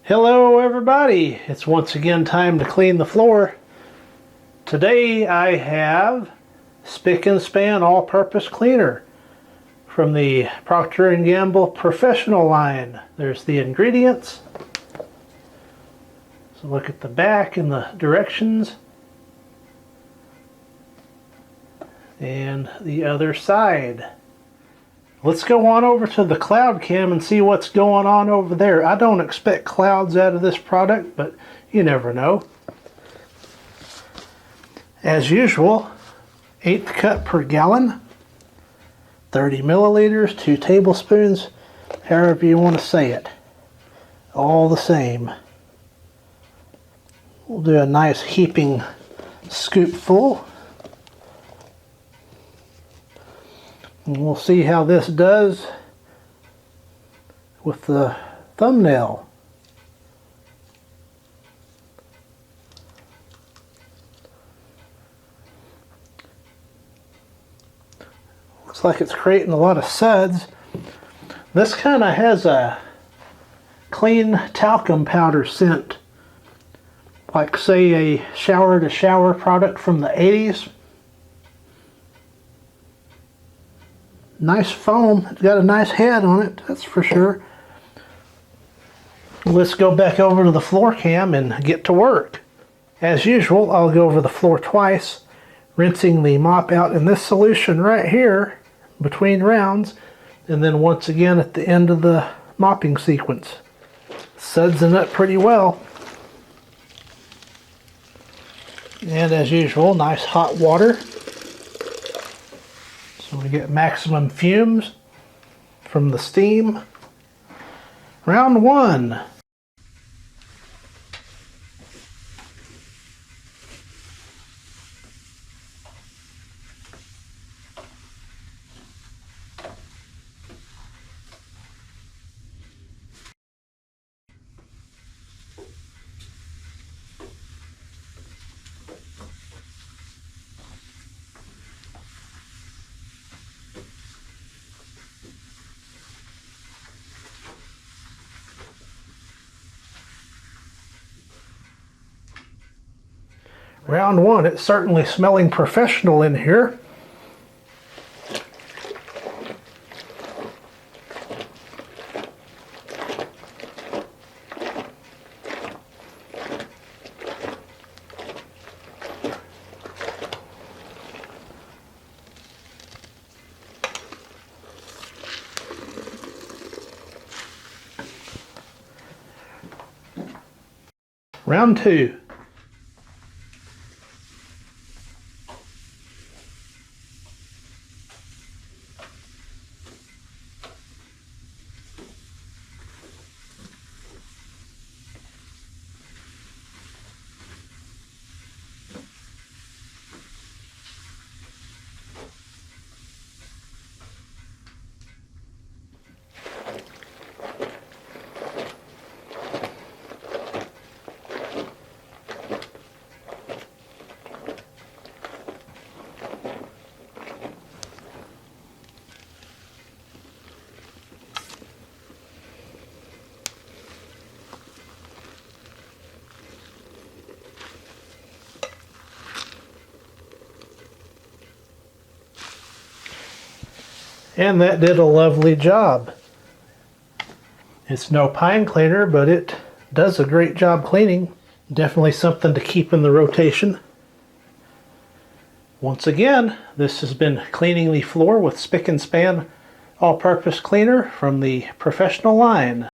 Hello everybody, it's once again time to clean the floor. Today I have Spic and Span all-purpose cleaner from the Procter & Gamble professional line. There's the ingredients. So look at the back and the directions. And the other side. Let's go on over to the cloud cam and see what's going on over there. I don't expect clouds out of this product, but you never know. As usual, 1/8 cup per gallon, 30 milliliters, 2 tablespoons, however you want to say it. All the same. We'll do a nice heaping scoop full. And we'll see how this does with the thumbnail. Looks like it's creating a lot of suds. This kind of has a clean talcum powder scent. Like say a shower to shower product from the 80s. Nice foam. It's got a nice head on it, that's for sure. Let's go back over to the floor cam and get to work. As usual, I'll go over the floor twice, rinsing the mop out in this solution right here between rounds, and then once again at the end of the mopping sequence. Suds it up pretty well. And as usual, nice hot water. So we get maximum fumes from the steam. Round 1. Round 1, it's certainly smelling professional in here. Round 2. And that did a lovely job. It's no pine cleaner, but it does a great job cleaning. Definitely something to keep in the rotation. Once again, this has been cleaning the floor with Spic and Span all-purpose cleaner from the professional line.